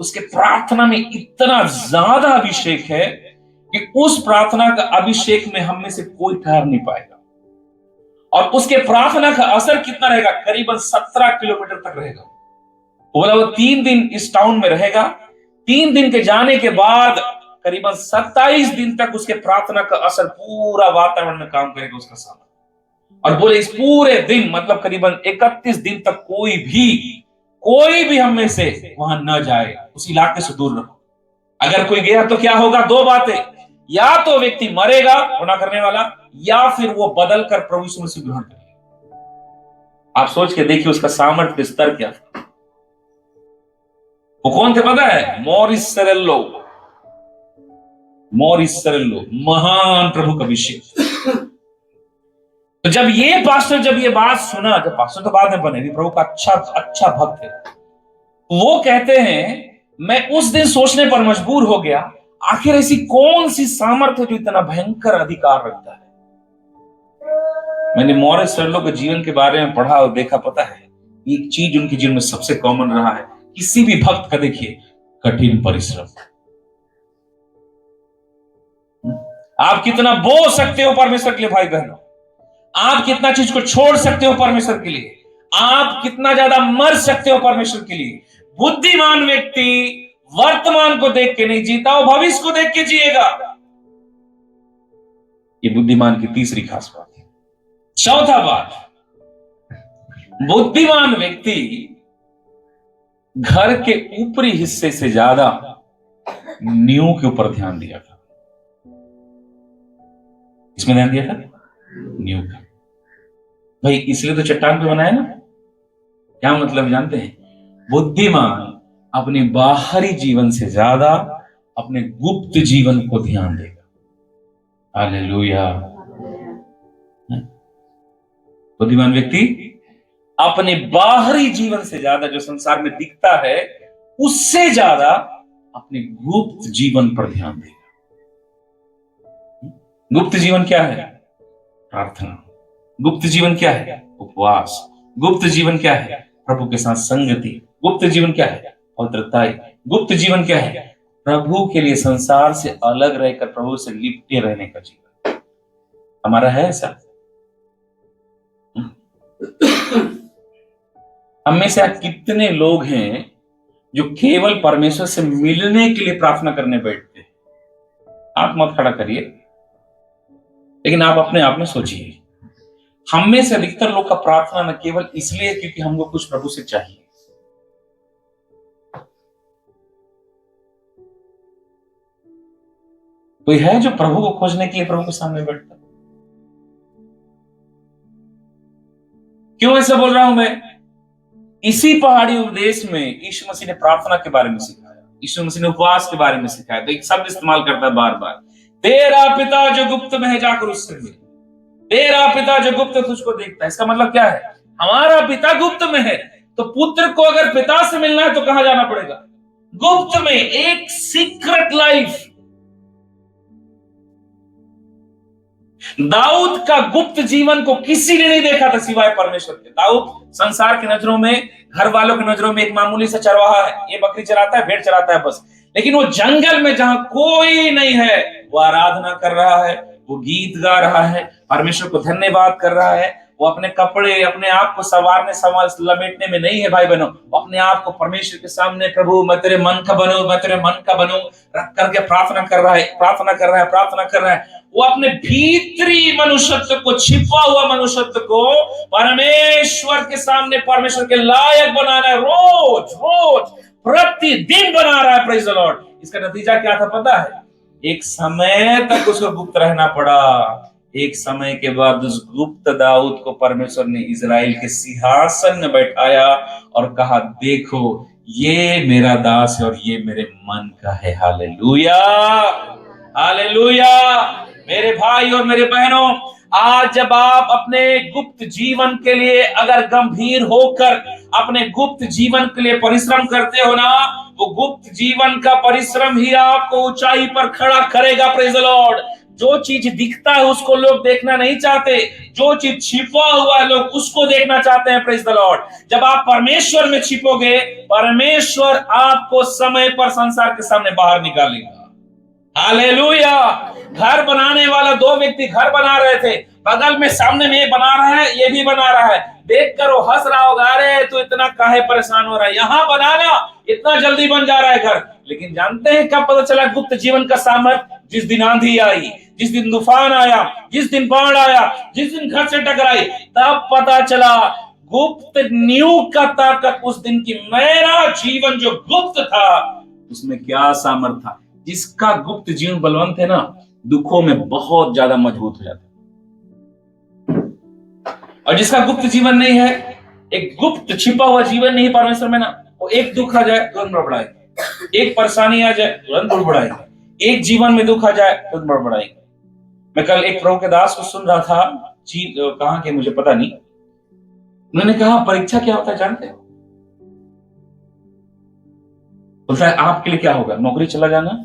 उसके प्रार्थना में इतना ज्यादा अभिषेक है कि उस प्रार्थना का अभिषेक में हम में से कोई ठहर नहीं पाएगा। और उसके प्रार्थना का असर कितना रहेगा? करीबन 17 किलोमीटर तक रहेगा। बोला वो 3 दिन इस टाउन में रहेगा, 3 दिन के जाने के बाद करीबन 27 दिन तक उसके प्रार्थना का असर पूरा वातावरण में काम करेगा उसका सामने। और बोले इस पूरे दिन मतलब करीबन 31 दिन तक कोई भी हम में से वहां न जाए, उस इलाके से दूर रहो। अगर कोई गया तो क्या होगा? 2 बातें, या तो व्यक्ति मरेगा गुनाह करने वाला, या फिर वो बदल कर प्रभु यीशु मसीह ग्रहण करेगा। आप सोच के देखिए उसका सामर्थ्य स्तर क्या था। वो कौन थे पता है? मॉरिस सेरेल्लो, महान प्रभु का अभिषेक। तो जब ये बात सुना, जब पास्टर तो बाद में बने, प्रभु का अच्छा भक्त है, वो कहते हैं मैं उस दिन सोचने पर मजबूर हो गया, आखिर ऐसी कौन सी सामर्थ्य जो इतना भयंकर अधिकार रखता है। मैंने मॉरिस सेरेल्लो के जीवन के बारे में पढ़ा और देखा, पता है एक चीज उनके जीवन में सबसे कॉमन रहा है, किसी भी भक्त का देखिए, कठिन परिश्रम। आप कितना बो सकते हो परमेश्वर के लिए भाई बहनों, आप कितना चीज को छोड़ सकते हो परमेश्वर के लिए, आप कितना ज्यादा मर सकते हो परमेश्वर के लिए। बुद्धिमान व्यक्ति वर्तमान को देख के नहीं जीता, वो भविष्य को देख के जिएगा। ये बुद्धिमान की तीसरी खास बात है। चौथा बात, बुद्धिमान व्यक्ति घर के ऊपरी हिस्से से ज्यादा नींव के ऊपर ध्यान दिया था। इसमें ध्यान दिया था नींव का। भाई इसलिए तो चट्टान पे बनाया ना। क्या मतलब जानते हैं? बुद्धिमान अपने बाहरी जीवन से ज्यादा अपने गुप्त जीवन को ध्यान देगा। हालेलुया। बुद्धिमान व्यक्ति अपने बाहरी जीवन से ज्यादा, जो संसार में दिखता है, उससे ज्यादा अपने गुप्त जीवन पर ध्यान देगा। गुप्त जीवन क्या है? प्रार्थना। गुप्त जीवन क्या है? उपवास। गुप्त जीवन क्या है? प्रभु के साथ संगति। गुप्त जीवन क्या है? पवित्रता। गुप्त जीवन क्या है? प्रभु के लिए संसार से अलग रहकर प्रभु से लिपटे रहने का जीवन। हमारा है ऐसा? हम में से आज कितने लोग हैं जो केवल परमेश्वर से मिलने के लिए प्रार्थना करने बैठते हैं? आप मत खड़ा करिए, लेकिन आप अपने आप में सोचिए, हम में से अधिकतर लोग का प्रार्थना न केवल इसलिए क्योंकि हमको कुछ प्रभु से चाहिए। कोई है जो प्रभु को खोजने के लिए प्रभु के सामने बैठता? क्यों ऐसा बोल रहा हूं मैं? इसी पहाड़ी उपदेश में यीशु मसीह ने प्रार्थना के बारे में सिखाया, यीशु मसीह ने उपवास के बारे में सिखाया। तो एक शब्द इस्तेमाल करता है बार बार, तेरा पिता जो गुप्त में है जाकर उससे मिल। तेरा पिता जो गुप्त तुझको देखता है। इसका मतलब क्या है? हमारा पिता गुप्त में है, तो पुत्र को अगर पिता से मिलना है तो कहां जाना पड़ेगा? गुप्त में, एक सीक्रेट लाइफ। दाऊद का गुप्त जीवन को किसी ने नहीं देखा था सिवाय परमेश्वर के। दाऊद संसार की नजरों में, घर वालों की नजरों में एक मामूली सा चरवाहा है, ये बकरी चराता है, भेड़ चराता है बस। लेकिन वो जंगल में जहां कोई नहीं है, वो आराधना कर रहा है, वो गीत गा रहा है, परमेश्वर को धन्यवाद कर रहा है। वो अपने कपड़े, अपने आप को संवारने लपेटने में नहीं है भाई बहनों, अपने आप को परमेश्वर के सामने, प्रभु मैं तेरे मन का बनूं, मैं तेरे मन का बनूं, रख करके प्रार्थना कर रहा है। वो अपने भीतरी मनुष्यत्व को, छिपा हुआ मनुष्यत्व को परमेश्वर के सामने, परमेश्वर के लायक बनाना है। रोज प्रतिदिन बना रहा है। Praise the Lord. इसका नतीजा क्या था पता है? एक समय तक उसको गुप्त रहना पड़ा। एक समय के बाद उस गुप्त दाऊद को परमेश्वर ने इजराइल के सिंहासन में बैठाया और कहा, देखो ये मेरा दास है और ये मेरे मन का है। Hallelujah, hallelujah. मेरे भाई और मेरे बहनों, आज जब आप अपने गुप्त जीवन के लिए अगर गंभीर होकर अपने गुप्त जीवन के लिए परिश्रम करते हो ना, वो गुप्त जीवन का परिश्रम ही आपको ऊंचाई पर खड़ा करेगा। Praise the Lord. जो चीज दिखता है उसको लोग देखना नहीं चाहते, जो चीज छिपा हुआ है लोग उसको देखना चाहते हैं। Praise the Lord. जब आप परमेश्वर में छिपोगे, परमेश्वर आपको समय पर संसार के सामने बाहर निकालेगा। हालेलुया। घर बनाने वाला, दो व्यक्ति घर बना रहे थे, बगल में सामने में ये बना रहा है, ये भी बना रहा है। देखकर वो हंस रहा होगा, अरे तू इतना काहे परेशान हो रहा है, यहां बनाना, इतना जल्दी बन जा रहा है घर। लेकिन जानते हैं कब पता चला गुप्त जीवन का सामर्थ्य? जिस दिन आंधी आई, जिस दिन तूफान आया, जिस दिन बाढ़ आया, जिस दिन घर से टकराई, तब पता चला गुप्त न्यू का ताकत उस दिन की। मेरा जीवन जो गुप्त था उसमें क्या सामर्थ्य था। जिसका गुप्त जीवन बलवंत है ना, दुखों में बहुत ज्यादा मजबूत हो जाता है। और जिसका गुप्त जीवन नहीं है, एक गुप्त छिपा हुआ जीवन नहीं परमेश्वर में ना, वो एक दुख आ जाए तुरंत बड़बड़ाएगा, एक परेशानी आ जाए तुरंत बड़बड़ाएगा, एक जीवन में दुख आ जाए तुरंत बड़बड़ाएगा। मैं कल एक प्रभु के दास को सुन रहा था, कहां के मुझे पता नहीं, उन्होंने कहा परीक्षा क्या होता है जानते हो? बोलता है आपके लिए क्या होगा? नौकरी चला जाना,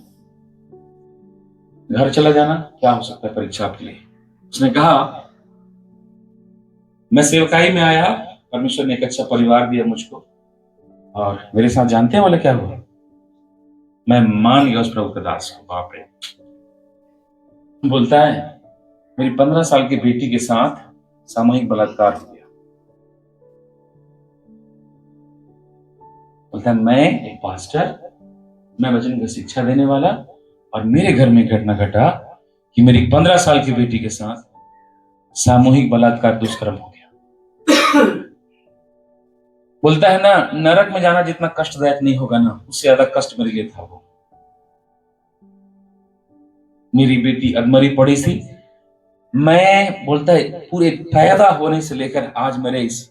घर चला जाना, क्या हो सकता है परीक्षा आपके लिए? उसने कहा मैं सेवकाई में आया, परमेश्वर ने एक अच्छा परिवार दिया मुझको, और मेरे साथ जानते हैं वाले क्या हुआ? मैं मान गया उस प्रभु के दास को। बाप रे। बोलता है मेरी 15 साल की बेटी के साथ सामूहिक बलात्कार हो गया। बोलता है मैं एक पास्टर, मैं वचन की शिक्षा देने वाला, और मेरे घर में घटना घटा कि मेरी 15 साल की बेटी के साथ सामूहिक बलात्कार, दुष्कर्म हो गया। बोलता है ना, नरक में जाना जितना कष्टदायक नहीं होगा ना, उससे ज्यादा कष्ट मेरे लिए था वो। मेरी बेटी अधमरी पड़ी थी। मैं, बोलता है, पूरे पैदा होने से लेकर आज मेरे इस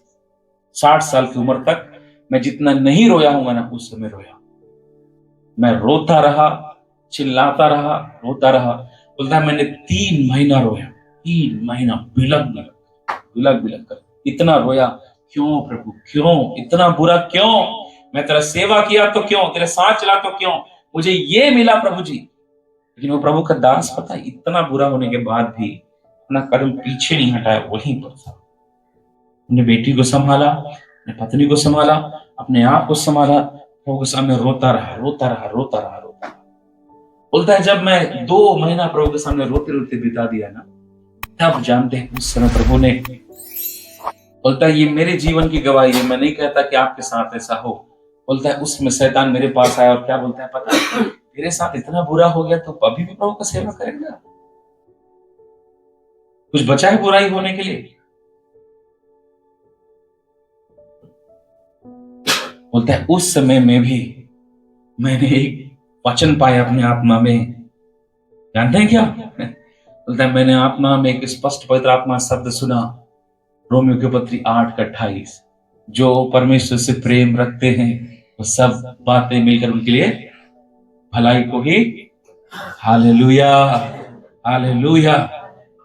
60 साल की उम्र तक मैं जितना नहीं रोया हूंगा ना, उस समय रोया। मैं रोता रहा, चिल्लाता रहा, रोता रहा। बोलता है मैंने 3 महीना रोया, 3 महीना बिलक बिलक कर इतना रोया। क्यों प्रभु, क्यों इतना बुरा, क्यों? मैं तेरा सेवा किया तो क्यों, तेरे साथ चला तो क्यों, मुझे ये मिला प्रभु जी। लेकिन वो प्रभु का दास, पता है, इतना बुरा होने के बाद भी अपना कदम पीछे नहीं हटाया, वहीं पर था। अपने बेटी को संभाला, अपने पत्नी को संभाला, अपने आप को संभाला, प्रभु के सामने रोता रहा, रोता रहा, रोता रहा, रोता रहा। बोलता है जब मैं 2 महीना प्रभु के सामने रोते रोते बिता दिया ना, तब जानते हैं उस समय प्रभु ने, बोलता है ये मेरे जीवन की गवाही है, मैं नहीं कहता कि आपके साथ ऐसा हो। बोलता है उसमें शैतान मेरे पास आया और क्या बोलता है पता है, तेरे साथ इतना बुरा हो गया तो अभी भी प्रभु का सेवा करेगा? कुछ बचा है बुराई होने के लिए? बोलता है उस समय में भी मैंने एक वचन पाया अपने आत्मा में। जानते हैं क्या? बोलता है मैंने आत्मा में एक स्पष्ट पवित्र आत्मा शब्द सुना, रोमियो की पत्री 8:28, जो परमेश्वर से प्रेम रखते हैं वो सब बातें मिलकर उनके लिए भलाई को ही। Hallelujah, hallelujah.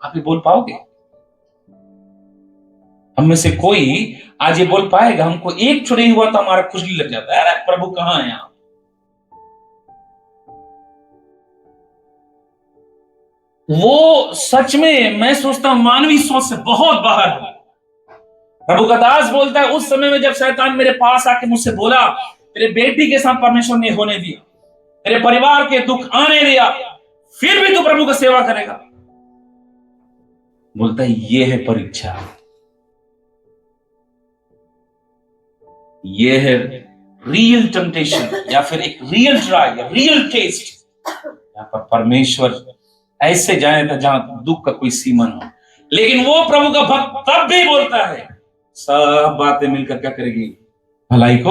आप ये बोल पाओगे? हम में से कोई आज ये बोल पाएगा? हमको एक छुड़ी हुआ तो हमारा खुशली लग जाता है, अरे प्रभु कहां है आप? वो सच में मैं सोचता हूं मानवीय सोच से बहुत बाहर है। प्रभु का दास बोलता है उस समय में जब शैतान मेरे पास आके मुझसे बोला तेरे बेटी के साथ परमेश्वर ने होने दिया, तेरे परिवार के दुख आने दिया, फिर भी तू प्रभु की सेवा करेगा। बोलता है ये है परीक्षा, ये है रियल टेम्पटेशन, या फिर एक रियल ट्राई, रियल टेस्ट। यहां पर परमेश्वर ऐसे जाने था जहां दुख का कोई सीमा न हो। लेकिन वो प्रभु का भक्त तब भी बोलता है सब बातें मिलकर क्या करेगी? भलाई को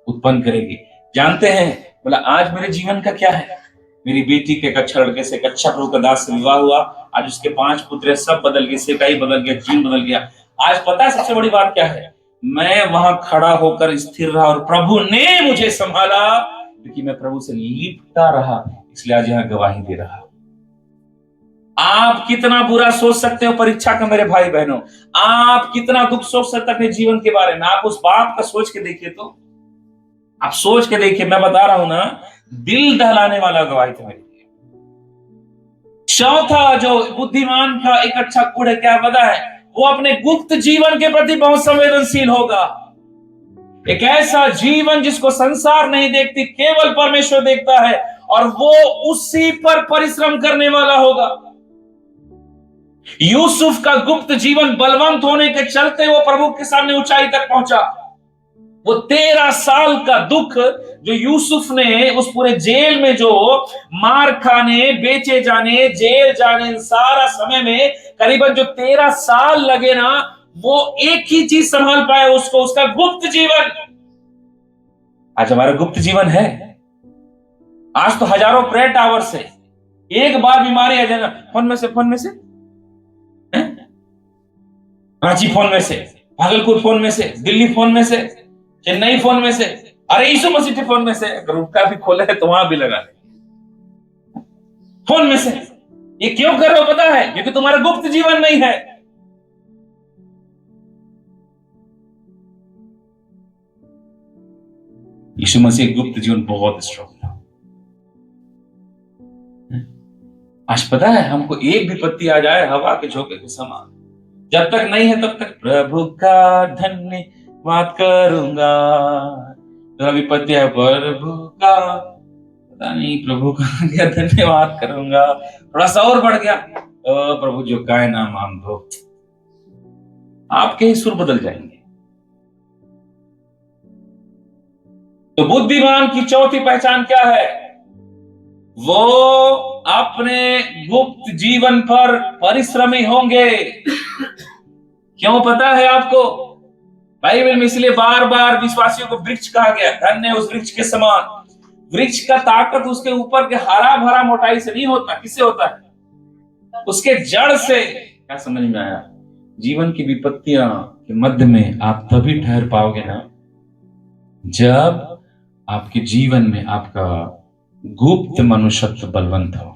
उत्पन्न करेगी। जानते हैं, बोला आज मेरे जीवन का क्या है? मेरी बेटी के एक अच्छा लड़के से, एक अच्छा प्रभु का दास से विवाह हुआ। आज उसके 5 पुत्र, सब बदल गए, सेवकाई बदल गया, जीवन बदल गया। आज पता है सबसे बड़ी बात क्या है? मैं वहां खड़ा होकर स्थिर रहा और प्रभु ने मुझे संभाला, क्योंकि मैं प्रभु से लिपटा रहा, इसलिए आज यहां गवाही दे रहा। आप कितना बुरा सोच सकते हो परीक्षा का मेरे भाई बहनों, आप कितना दुख सोच सकते हैं अपने जीवन के बारे में। आप उस बात का सोच के देखिए, तो आप सोच के देखिए, मैं बता रहा हूं ना, दिल दहलाने वाला गवाही था मेरे लिए। चौथा जो बुद्धिमान का एक अच्छा गुण है, क्या पता है? वो अपने गुप्त जीवन के प्रति बहुत संवेदनशील होगा। एक ऐसा जीवन जिसको संसार नहीं देखती, केवल परमेश्वर देखता है, और वो उसी पर परिश्रम करने वाला होगा। यूसुफ का गुप्त जीवन बलवंत होने के चलते वो प्रभु के सामने ऊंचाई तक पहुंचा। वो 13 साल का दुख जो यूसुफ ने उस पूरे जेल में, जो मार खाने, बेचे जाने, जेल जाने, इन सारा समय में करीबन जो 13 साल लगे ना, वो एक ही चीज संभाल पाया उसको, उसका गुप्त जीवन। आज हमारा गुप्त जीवन है। आज तो हजारों प्रेयर टावर से एक बार बीमारी आ जाए, फोन में से रांची फोन में से, भागलपुर फोन में से, दिल्ली फोन में से, चेन्नई फोन में से, अरे यीशु मसीह के फोन में से, ग्रुप का भी खोले है तो वहां भी लगा ले फोन में से। ये क्यों कर रहे हो पता है? क्योंकि तुम्हारा गुप्त जीवन नहीं है। यीशु मसीह गुप्त जीवन बहुत स्ट्रॉन्ग था। आज पता है हमको एक भी पत्ती आ जाए हवा के झोंके के समान, जब तक नहीं है तब तक प्रभु का धन्यवाद करूंगा। तो अभी पत्ती है प्रभु का, पता नहीं प्रभु का क्या धन्यवाद करूंगा। थोड़ा सा और बढ़ गया, प्रभु जो का नाम मान दो, आपके ही सुर बदल जाएंगे। तो बुद्धिमान की चौथी पहचान क्या है? वो अपने गुप्त जीवन पर परिश्रमी होंगे। क्यों पता है आपको? बाइबल में इसलिए बार बार विश्वासियों को वृक्ष कहा गया, धन्य उस वृक्ष के समान। वृक्ष का ताकत उसके ऊपर के हरा भरा मोटाई से नहीं होता। किससे होता है? उसके जड़ से। क्या समझ में आया? जीवन की विपत्तियां के मध्य में आप तभी ठहर पाओगे ना, जब आपके जीवन में आपका गुप्त मनुष्यत्व बलवंत हो।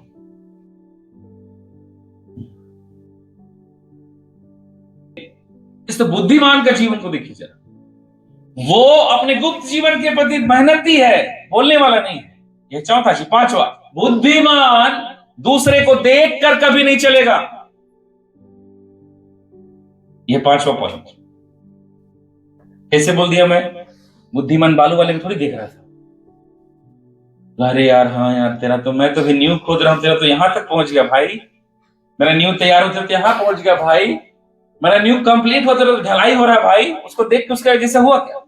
इस तो बुद्धिमान का जीवन को देखिए जरा, वो अपने गुप्त जीवन के प्रति मेहनती है, बोलने वाला नहीं है। ये चौथा चीज। पांचवा, बुद्धिमान दूसरे को देखकर कभी नहीं चलेगा। ये पांचवा पॉइंट। कैसे बोल दिया मैं? बुद्धिमान बालू वाले को थोड़ी देख रहा था, अरे यार हाँ यार तेरा तो, मैं तो भी न्यू खोद रहा हूं, तेरा तो यहां तक पहुंच गया भाई, मेरा न्यू तैयार होता तो यहां पहुंच गया भाई, मेरा न्यू कंप्लीट होता तो ढलाई हो रहा है भाई। उसको देख के उसका जैसे हुआ क्या?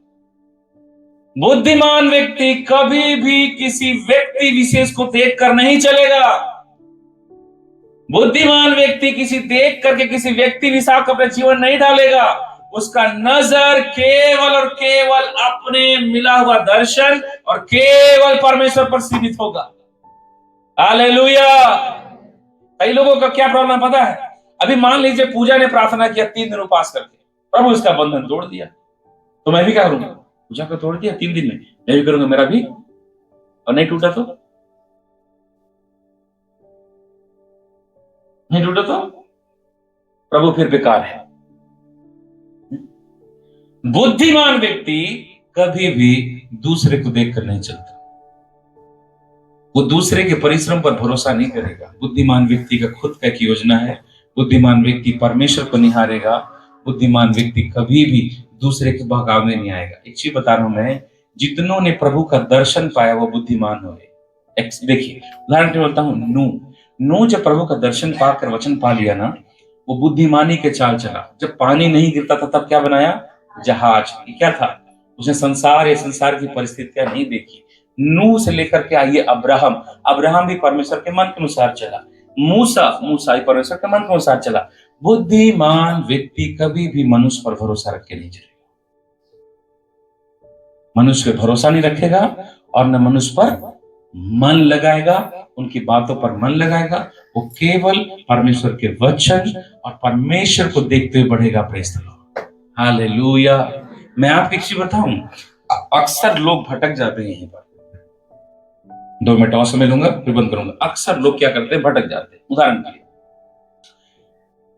बुद्धिमान व्यक्ति कभी भी किसी व्यक्ति विशेष को देखकर नहीं चलेगा। बुद्धिमान व्यक्ति किसी देख करके किसी व्यक्ति विशेष को अपने जीवन नहीं डालेगा। उसका नजर केवल और केवल अपने मिला हुआ दर्शन और केवल परमेश्वर पर सीमित होगा। हालेलुया। कई लोगों का क्या प्रॉब्लम पता है? अभी मान लीजिए पूजा ने प्रार्थना किया 3 दिन उपवास करके, प्रभु इसका बंधन तोड़ दिया, तो मैं भी क्या करूंगा? पूजा को तोड़ दिया 3 दिन में, मैं भी करूंगा, मेरा भी। और नहीं टूटा तो? नहीं टूटा तो प्रभु फिर बेकार है। बुद्धिमान व्यक्ति कभी भी दूसरे को देखकर नहीं चलता। वो दूसरे के परिश्रम पर भरोसा नहीं करेगा। बुद्धिमान व्यक्ति का खुद का एक योजना है। बुद्धिमान व्यक्ति परमेश्वर को निहारेगा। बुद्धिमान व्यक्ति कभी भी दूसरे के बहकावे में नहीं आएगा। एक चीज बता रहा हूं मैं, जितनों ने प्रभु का दर्शन पाया वो बुद्धिमान हुए। देखिए उदाहरण के बोलता हूं, नूह जब प्रभु का दर्शन पाकर वचन पा लिया ना, वो बुद्धिमानी के चाल चला। जब पानी नहीं गिरता था तब क्या बनाया? जहाज। ये क्या था? उसने संसार की परिस्थितियां नहीं देखी। नूह से लेकर के आइए अब्राहम भी परमेश्वर के मन के अनुसार चला। मूसा परमेश्वर के मन के अनुसार चला। बुद्धिमान व्यक्ति कभी भी मनुष्य पर भरोसा रख के नहीं चलेगा। मनुष्य पे भरोसा नहीं रखेगा और न मनुष्य पर मन लगाएगा, उनकी बातों पर मन लगाएगा। वो केवल परमेश्वर के वचन और परमेश्वर को देखते हुए बढ़ेगा। Praise the Lord, hallelujah. मैं आपको एक चीज बताऊं, अक्सर लोग भटक जाते हैं। यहीं पर 2 मिनट और समय लूंगा फिर बंद करूंगा। अक्सर लोग क्या करते हैं? भटक जाते हैं। उदाहरण के लिए,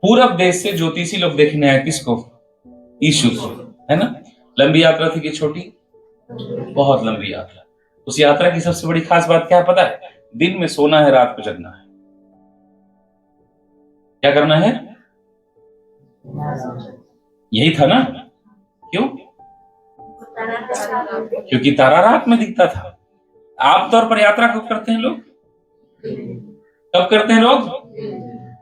पूरब देश से ज्योतिषी लोग देखने आए किसको? यीशु को, है ना। लंबी यात्रा थी कि छोटी? बहुत लंबी यात्रा। उस यात्रा की सबसे बड़ी खास बात क्या है पता है? दिन में सोना है, रात को जगना है। क्या करना है? यही था ना? क्यों? क्योंकि तारा रात में दिखता था। आमतौर पर यात्रा कब करते हैं लोग? कब करते हैं लोग?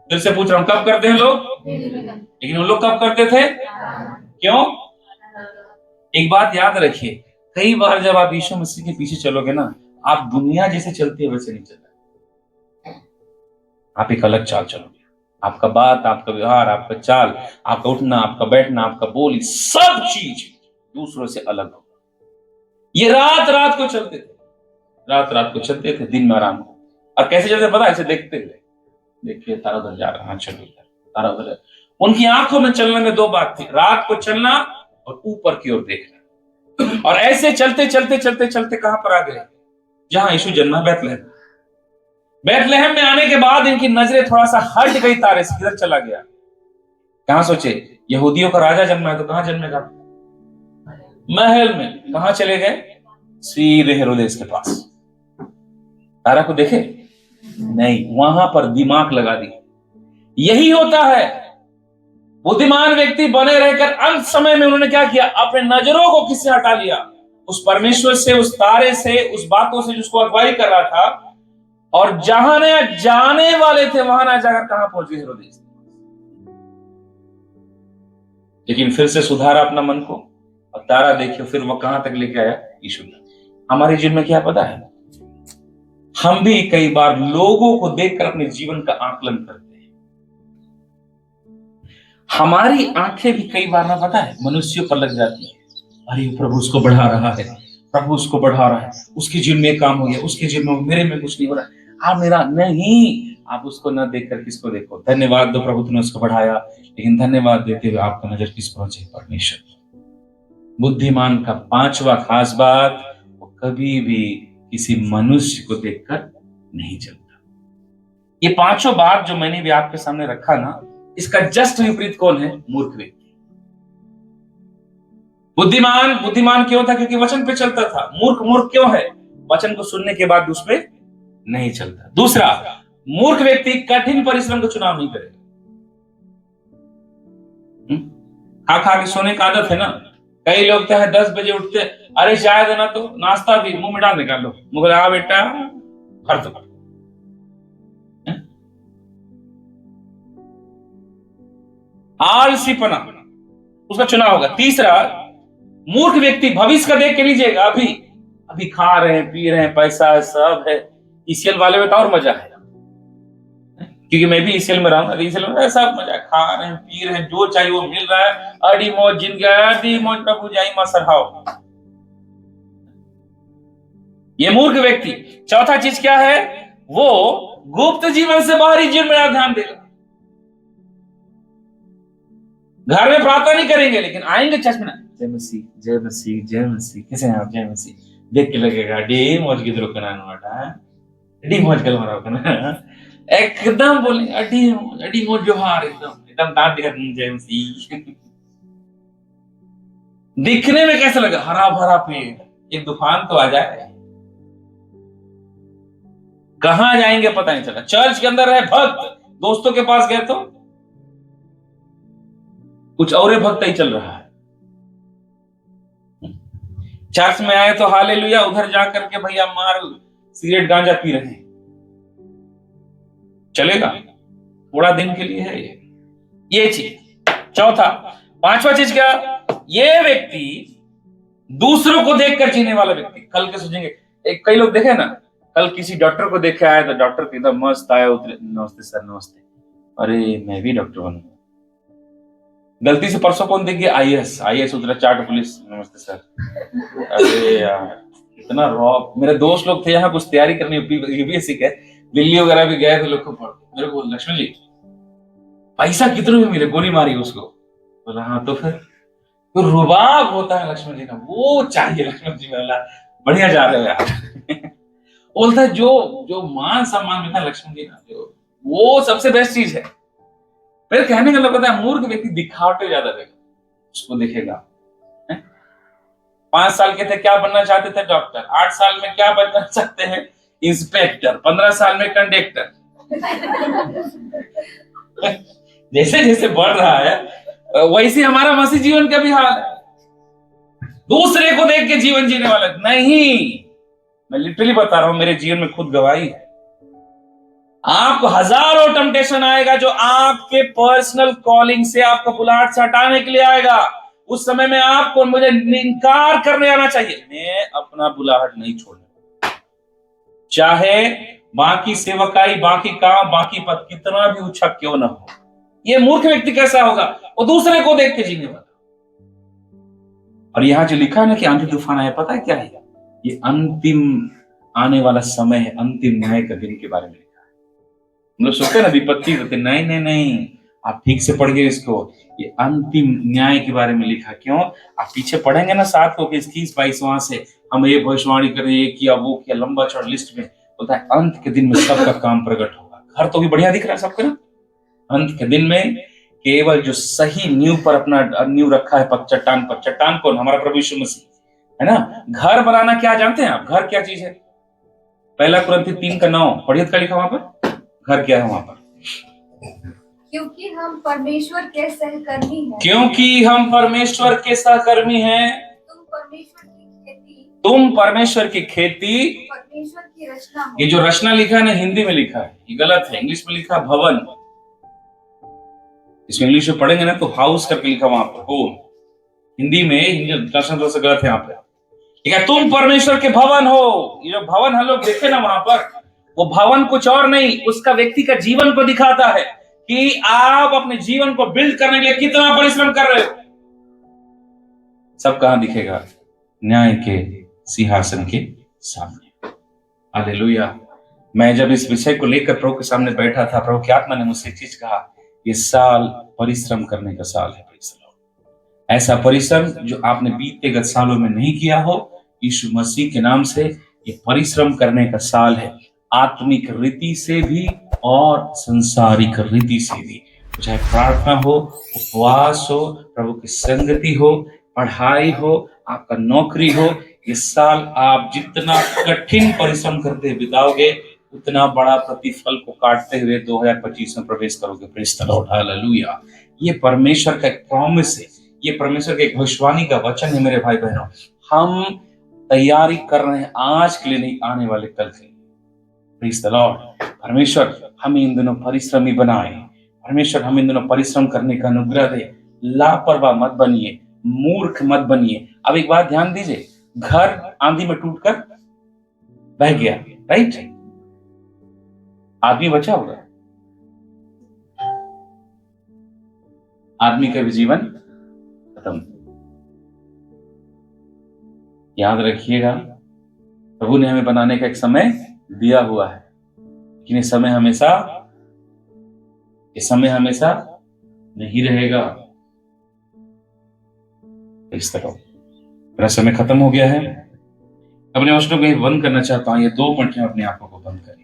फिर से पूछ रहा हूं, कब करते हैं लोग? लेकिन उन लोग कब करते थे? क्यों? एक बात याद रखिए, कई बार जब आप यीशु मसीह के पीछे चलोगे ना, आप दुनिया जैसे चलती है वैसे नहीं चलना। आप एक अलग चाल चलोगे। आपका बात, आपका व्यवहार, आपका चाल, आपका उठना, आपका बैठना, आपका बोली, सब चीज दूसरों से अलग होगा। ये रात रात को चलते थे, रात रात को चलते थे, दिन में आराम को। और कैसे चलते पता है? ऐसे देखते हुए, देखिए तारा उधर जा रहा है, चलो इधर, तारा उधर। उनकी आंखों में चलने में दो बात थी, रात को चलना और ऊपर की ओर देखना। और ऐसे चलते चलते चलते चलते कहां पर आ गए? जहां यीशु जन्मा, बैतलहम। बैतलहम में आने के बाद इनकी नजरें थोड़ा सा हट गई तारे से, किधर चला गया? कहां सोचे? यहूदियों का राजा जन्मा है तो कहां जन्मेगा? महल में। कहां चले गए? सीधे हेरोदेस के पास। तारा को देखे नहीं, वहां पर दिमाग लगा दी। यही होता है, बुद्धिमान व्यक्ति बने रहकर अंत समय में उन्होंने क्या किया? अपने नजरों को किससे हटा लिया? उस परमेश्वर से, उस तारे से, उस बातों से जिसको अगुवाई कर रहा था, और जहां जाने वाले थे वहां ना जाकर कहां पहुंच गए? हेरोदेस। लेकिन फिर से सुधारा अपना मन को, और तारा देखिए फिर वो कहां तक लेके आया? यीशु। हमारे जीवन में क्या पता है? हम भी कई बार लोगों को देखकर अपने जीवन का आकलन करते हैं। हमारी आंखें भी कई बार ना, पता है, मनुष्यों पर लग जाती है। अरे प्रभु उसको बढ़ा रहा है, प्रभु उसको बढ़ा रहा है, उसके जीवन में काम हो गया, उसके जीवन में, मेरे में कुछ नहीं हो रहा है। मेरा नहीं। आप उसको न देखकर किसको देखो? धन्यवाद दो प्रभु तुमने उसको बढ़ाया, लेकिन धन्यवाद देते हुए आपका नजर किस पर है? परमेश्वर। बुद्धिमान का पांचवा खास बात, वो कभी भी किसी मनुष्य को देखकर नहीं चलता। ये पांचों बात जो मैंने भी आपके सामने रखा ना, इसका जस्ट विपरीत कौन है? मूर्ख व्यक्ति। बुद्धिमान क्यों था? क्योंकि वचन पे चलता था। मूर्ख क्यों है? वचन को सुनने के बाद उस पे नहीं चलता। दूसरा, मूर्ख व्यक्ति कठिन परिश्रम का चुनाव नहीं करेगा। खा खा के सोने का आदत है ना। कई लोग तो है 10 बजे उठते, अरे चाय देना तो नाश्ता भी मुंह में डाल निकाल लो, मुझे आ बेटा खर्च कर। आलसीपना उसका चुनाव होगा। तीसरा, मूर्ख व्यक्ति भविष्य का देख के लीजिएगा। अभी खा रहे हैं, पी रहे हैं, पैसा सब है। ईसीएल वाले में तो और मजा है, क्योंकि मैं भी ईसीएल में रहा हूं। ईसीएल में सब मजा है, खा रहे हैं, पी रहे हैं, जो चाहिए वो मिल रहा है। अड़ी मौज जिंदगी, अड़ी मौज प्रभु जाई मा सरहाओ। ये मूर्ख व्यक्ति। चौथा चीज क्या है? वो गुप्त जीवन से बाहरी जीवन में ध्यान देगा। घर में प्रार्थना नहीं करेंगे, लेकिन आएंगे चर्च में, जय मसीह जय मसीह जय मसीह, कैसे हैं आप? जय मसीह। देख के लगेगा डी मौज की तरफ करना, डी मौज कल मारा करना, एकदम बोले अडी मौज जोहार, एकदम दांत दिखा, जय मसीह। दिखने में कैसा लगा? हरा भरा पेड़, एक तूफान तो आ जाए, कहां जाएंगे पता नहीं चला। चर्च के अंदर है भक्त, दोस्तों के पास गए तो कुछ और भक्त ही चल रहा है। चर्च में आए तो हालेलुया, उधर जाकर के भैया मार सिगरेट गांजा पी रहे हैं। चलेगा? थोड़ा दिन के लिए है ये चीज। चौथा, पांचवा चीज क्या? ये व्यक्ति दूसरों को देखकर जीने वाला व्यक्ति। कल के सोचेंगे, एक कई लोग देखे ना, कल किसी डॉक्टर को देखे आया तो डॉक्टर एकदम मस्त आया, उतरे, नमस्ते सर नमस्ते, अरे मैं भी डॉक्टर बनूंगा। गलती से परसों कौन देख गया? आईएएस उतरा, चार्ट पुलिस, नमस्ते सर। अरे यार इतना रॉब। मेरे दोस्त लोग थे यहाँ कुछ तैयारी करनी, यूपीएससी के, दिल्ली वगैरह भी गए थे लोग को। मेरे को लक्ष्मण जी पैसा कितने में मिले, गोली मारी उसको। बोला हाँ, तो फिर तो रुबाब होता है लक्ष्मण जी का, वो चाहिए लक्ष्मण जी वाला। बढ़िया जा रहे हो यार। बोलता है जो मान सम्मान मिलता है लक्ष्मण जी ना, जो वो सबसे बेस्ट चीज है। मेरे कहने का मतलब है, मूर्ख व्यक्ति दिखावटे ज्यादा देगा, उसको देखेगा। 5 साल के थे, क्या बनना चाहते थे? डॉक्टर। 8 साल में क्या बनना चाहते हैं? इंस्पेक्टर। 15 साल में कंडक्टर। जैसे जैसे बढ़ रहा है वैसे हमारा मसीह जीवन का भी हाल है। दूसरे को देख के जीवन जीने वाला नहीं, मैं लिटरली बता रहा हूं, मेरे जीवन में खुद गवाही है। आपको हजारों टेम्पटेशन आएगा जो आपके पर्सनल कॉलिंग से, आपका बुलाहट से हटाने के लिए आएगा। उस समय में आपको मुझे इनकार करने आना चाहिए, मैं अपना बुलाहट नहीं छोड़ने, चाहे बाकी सेवकाई, बाकी काम, बाकी पद कितना भी ऊंचा क्यों ना हो। ये मूर्ख व्यक्ति कैसा होगा? वो दूसरे को देख के जीने वाला। और यहां जो लिखा है ना कि आंधी तूफान आया, पता है क्या है? ये अंतिम आने वाला समय है, अंतिम न्याय का दिन के बारे में लिखा है। हम लोग सोचते हैं ना विपत्ति होते, नहीं नहीं नहीं, आप ठीक से पढ़िए इसको, ये अंतिम न्याय के बारे में लिखा। क्यों? आप पीछे पढ़ेंगे ना 7 को 21-22 वहां से, हम ये भविष्यवाणी करें, ये किया वो किया, लंबा चौड़ा लिस्ट में बोलता है अंत के दिन में सबका काम प्रकट होगा। घर तो भी बढ़िया दिख रहा है सबका ना, अंत के दिन में केवल जो सही नींव पर अपना नींव रखा है चट्टान पर, चट्टान कौन? हमारा प्रभु यीशु मसीह है ना। घर बनाना क्या जानते हैं आप? घर क्या चीज है? 1 कुरिन्थी 3:9 पढ़िए, क्या लिखा वहां पर? घर क्या है वहां पर? क्योंकि हम परमेश्वर के सहकर्मी हैं। क्योंकि हम परमेश्वर के सहकर्मी हैं। तुम परमेश्वर की खेती, तुम परमेश्वर की खेती, परमेश्वर की रचना हो। ये जो रचना लिखा है ना, हिंदी में लिखा है, ये गलत है। इंग्लिश में लिखा भवन, इसमें इंग्लिश में पढ़ेंगे ना तो हाउस करके लिखा वहां पर, होम। हिंदी में ट्रांसलेशन से गलत है यहाँ पे। ठीक है, तुम परमेश्वर के भवन हो। ये जो भवन हम लोग देखे ना वहां पर, वो भवन कुछ और नहीं, उसका व्यक्ति का जीवन को दिखाता है कि आप अपने जीवन को बिल्ड करने के लिए कितना परिश्रम कर रहे हो। सब कहां दिखेगा? न्याय के सिंहासन के सामने। हालेलुया। मैं जब इस विषय को लेकर प्रभु के सामने बैठा था, प्रभु की आत्मा ने मुझसे एक चीज कहा, ये साल परिश्रम करने का साल है। ऐसा परिश्रम जो आपने बीते गत सालों में नहीं किया हो, यीशु मसीह के नाम से ये परिश्रम करने का साल है। आत्मिक रीति से भी और संसारिक रीति से भी, चाहे प्रार्थना हो, उपवास हो, प्रभु की संगति हो, पढ़ाई हो, आपका नौकरी हो, इस साल आप जितना कठिन परिश्रम करते बिताओगे, उतना बड़ा प्रतिफल को काटते हुए 2025 में प्रवेश करोगे। Praise the Lord, hallelujah. ये परमेश्वर का एक प्रॉमिस है, ये परमेश्वर के एक भविष्यवाणी का वचन है। मेरे भाई बहनों, हम तैयारी कर रहे हैं आज के लिए नहीं, आने वाले कल के लिए। Praise the Lord. परमेश्वर हमें इन दिनों परिश्रमी बनाए, परमेश्वर हमें इन दिनों परिश्रम करने का अनुग्रह दे। लापरवाह मत बनिए, मूर्ख मत बनिए। अब एक बात ध्यान दीजिए, घर आंधी में टूटकर बह गया, राइट? आदमी बचा होगा, आदमी का भी जीवन खत्म। याद रखिएगा, प्रभु ने हमें बनाने का एक समय दिया हुआ है, लेकिन ये समय हमेशा नहीं रहेगा। इस तरह मेरा समय खत्म हो गया है। अपने वचनों को बंद करना चाहता हूं। ये 2 मिनट में अपने आप को बंद करें।